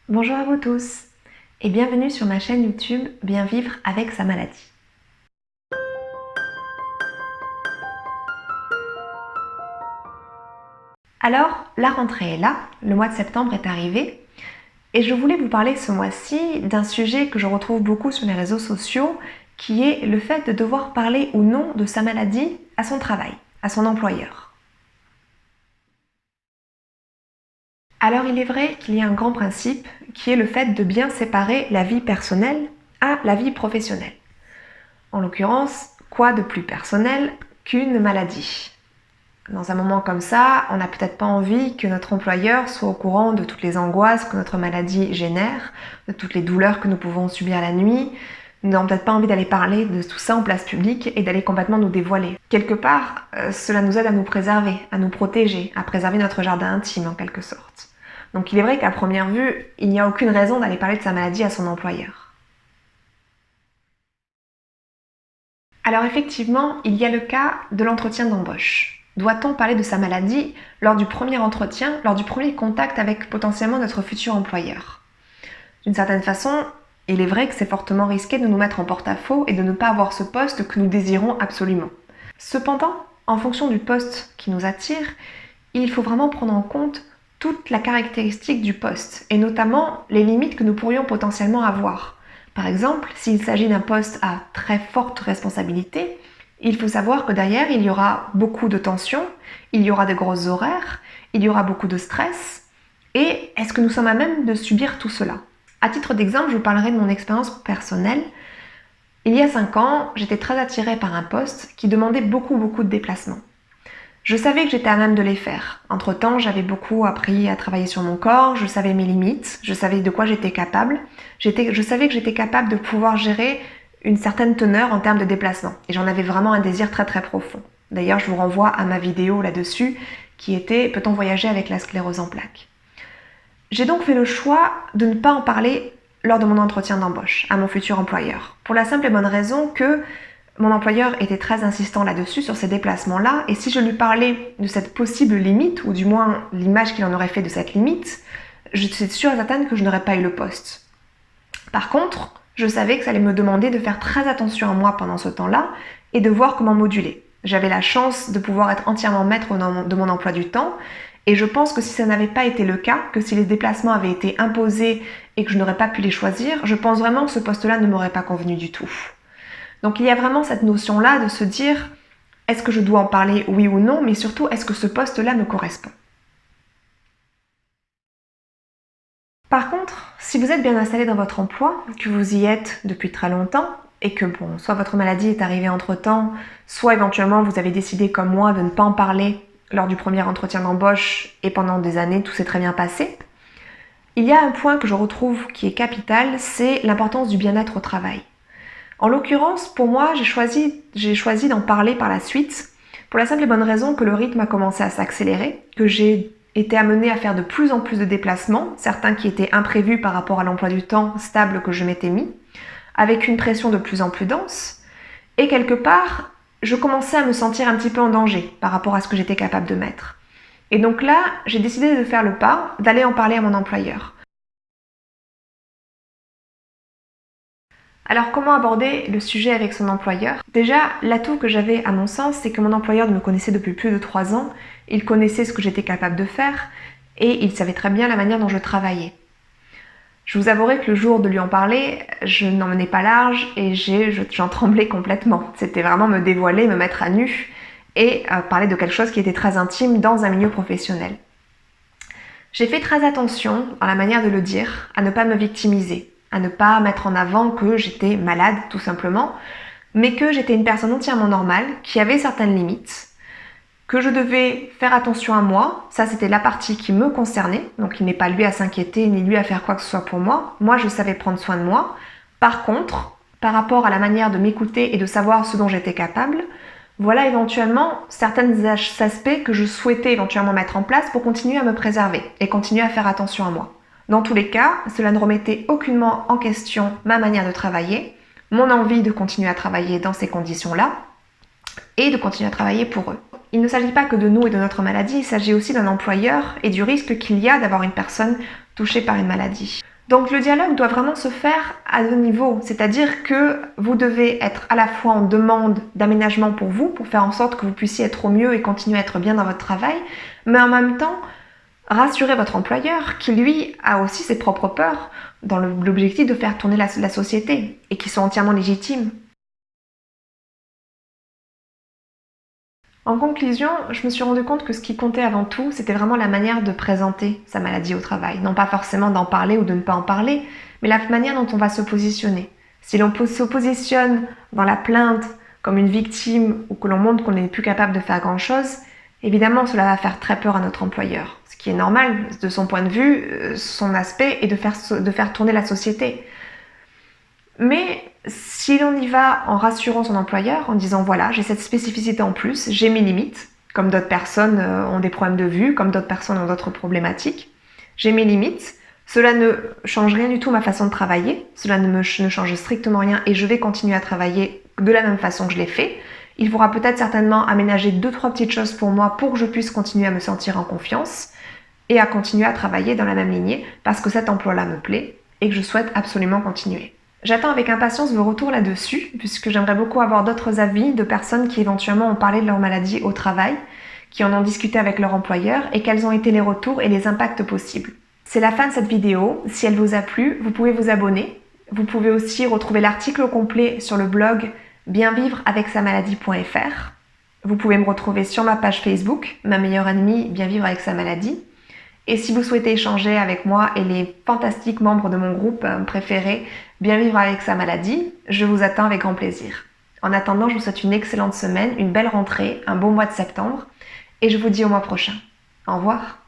Bonjour à vous tous et bienvenue sur ma chaîne YouTube Bien vivre avec sa maladie. Alors, la rentrée est là, le mois de septembre est arrivé et je voulais vous parler ce mois-ci d'un sujet que je retrouve beaucoup sur les réseaux sociaux qui est le fait de devoir parler ou non de sa maladie à son travail, à son employeur. Alors il est vrai qu'il y a un grand principe qui est le fait de bien séparer la vie personnelle à la vie professionnelle. En l'occurrence, quoi de plus personnel qu'une maladie? Dans un moment comme ça, on n'a peut-être pas envie que notre employeur soit au courant de toutes les angoisses que notre maladie génère, de toutes les douleurs que nous pouvons subir la nuit. Nous n'avons peut-être pas envie d'aller parler de tout ça en place publique et d'aller complètement nous dévoiler. Quelque part, cela nous aide à nous préserver, à nous protéger, à préserver notre jardin intime en quelque sorte. Donc il est vrai qu'à première vue, il n'y a aucune raison d'aller parler de sa maladie à son employeur. Alors effectivement, il y a le cas de l'entretien d'embauche. Doit-on parler de sa maladie lors du premier entretien, lors du premier contact avec potentiellement notre futur employeur? D'une certaine façon, il est vrai que c'est fortement risqué de nous mettre en porte-à-faux et de ne pas avoir ce poste que nous désirons absolument. Cependant, en fonction du poste qui nous attire, il faut vraiment prendre en compte toute la caractéristique du poste et notamment les limites que nous pourrions potentiellement avoir. Par exemple, s'il s'agit d'un poste à très forte responsabilité, il faut savoir que derrière, il y aura beaucoup de tensions, il y aura de grosses horaires, il y aura beaucoup de stress. Et est-ce que nous sommes à même de subir tout cela? À titre d'exemple, je vous parlerai de mon expérience personnelle. Il y a 5 ans, j'étais très attirée par un poste qui demandait beaucoup de déplacements. Je savais que j'étais à même de les faire. Entre-temps, j'avais beaucoup appris à travailler sur mon corps, je savais mes limites, je savais de quoi j'étais capable. Je savais que j'étais capable de pouvoir gérer une certaine teneur en termes de déplacement. Et j'en avais vraiment un désir très profond. D'ailleurs, je vous renvoie à ma vidéo là-dessus qui était « Peut-on voyager avec la sclérose en plaques ?» J'ai donc fait le choix de ne pas en parler lors de mon entretien d'embauche à mon futur employeur. Pour la simple et bonne raison que mon employeur était très insistant là-dessus, sur ces déplacements-là, et si je lui parlais de cette possible limite, ou du moins l'image qu'il en aurait fait de cette limite, je suis sûre et certaine que je n'aurais pas eu le poste. Par contre, je savais que ça allait me demander de faire très attention à moi pendant ce temps-là et de voir comment moduler. J'avais la chance de pouvoir être entièrement maître de mon emploi du temps, et je pense que si ça n'avait pas été le cas, que si les déplacements avaient été imposés et que je n'aurais pas pu les choisir, je pense vraiment que ce poste-là ne m'aurait pas convenu du tout. Donc il y a vraiment cette notion-là de se dire, est-ce que je dois en parler, oui ou non, mais surtout, est-ce que ce poste-là me correspond? Par contre, si vous êtes bien installé dans votre emploi, que vous y êtes depuis très longtemps, et que bon, soit votre maladie est arrivée entre-temps, soit éventuellement vous avez décidé comme moi de ne pas en parler lors du premier entretien d'embauche et pendant des années tout s'est très bien passé, il y a un point que je retrouve qui est capital, c'est l'importance du bien-être au travail. En l'occurrence, pour moi, j'ai choisi d'en parler par la suite, pour la simple et bonne raison que le rythme a commencé à s'accélérer, que j'ai été amenée à faire de plus en plus de déplacements, certains qui étaient imprévus par rapport à l'emploi du temps stable que je m'étais mis, avec une pression de plus en plus dense, et quelque part, je commençais à me sentir un petit peu en danger par rapport à ce que j'étais capable de mettre. Et donc là, j'ai décidé de faire le pas, d'aller en parler à mon employeur. Alors comment aborder le sujet avec son employeur? Déjà, l'atout que j'avais à mon sens, c'est que mon employeur me connaissait depuis plus de 3 ans, il connaissait ce que j'étais capable de faire et il savait très bien la manière dont je travaillais. Je vous avouerai que le jour de lui en parler, je n'en menais pas large et j'en tremblais complètement. C'était vraiment me dévoiler, me mettre à nu et parler de quelque chose qui était très intime dans un milieu professionnel. J'ai fait très attention, dans la manière de le dire, à ne pas me victimiser, à ne pas mettre en avant que j'étais malade tout simplement, mais que j'étais une personne entièrement normale, qui avait certaines limites, que je devais faire attention à moi, ça c'était la partie qui me concernait, donc il n'est pas lui à s'inquiéter ni lui à faire quoi que ce soit pour moi, moi je savais prendre soin de moi. Par contre, par rapport à la manière de m'écouter et de savoir ce dont j'étais capable, voilà éventuellement certains aspects que je souhaitais éventuellement mettre en place pour continuer à me préserver et continuer à faire attention à moi. Dans tous les cas, cela ne remettait aucunement en question ma manière de travailler, mon envie de continuer à travailler dans ces conditions-là et de continuer à travailler pour eux. Il ne s'agit pas que de nous et de notre maladie, il s'agit aussi d'un employeur et du risque qu'il y a d'avoir une personne tout touchés par une maladie. Donc le dialogue doit vraiment se faire à deux niveaux, c'est-à-dire que vous devez être à la fois en demande d'aménagement pour vous, pour faire en sorte que vous puissiez être au mieux et continuer à être bien dans votre travail, mais en même temps, rassurer votre employeur qui, lui, a aussi ses propres peurs dans l'objectif de faire tourner la société et qui sont entièrement légitimes. En conclusion, je me suis rendu compte que ce qui comptait avant tout, c'était vraiment la manière de présenter sa maladie au travail. Non pas forcément d'en parler ou de ne pas en parler, mais la manière dont on va se positionner. Si l'on se positionne dans la plainte comme une victime ou que l'on montre qu'on n'est plus capable de faire grand-chose, évidemment cela va faire très peur à notre employeur. Ce qui est normal de son point de vue, son aspect est de faire tourner la société. Mais si l'on y va en rassurant son employeur, en disant voilà, j'ai cette spécificité en plus, j'ai mes limites, comme d'autres personnes ont des problèmes de vue, comme d'autres personnes ont d'autres problématiques, j'ai mes limites, cela ne change rien du tout ma façon de travailler, cela ne change strictement rien et je vais continuer à travailler de la même façon que je l'ai fait. Il faudra peut-être certainement aménager 2-3 petites choses pour moi pour que je puisse continuer à me sentir en confiance et à continuer à travailler dans la même lignée parce que cet emploi-là me plaît et que je souhaite absolument continuer. J'attends avec impatience vos retours là-dessus, puisque j'aimerais beaucoup avoir d'autres avis de personnes qui éventuellement ont parlé de leur maladie au travail, qui en ont discuté avec leur employeur et quels ont été les retours et les impacts possibles. C'est la fin de cette vidéo. Si elle vous a plu, vous pouvez vous abonner. Vous pouvez aussi retrouver l'article complet sur le blog bienvivreavecsa-maladie.fr. Vous pouvez me retrouver sur ma page Facebook, ma meilleure ennemie, Bien vivre avec sa maladie. Et si vous souhaitez échanger avec moi et les fantastiques membres de mon groupe préféré, Bien vivre avec sa maladie, je vous attends avec grand plaisir. En attendant, je vous souhaite une excellente semaine, une belle rentrée, un bon mois de septembre, et je vous dis au mois prochain. Au revoir.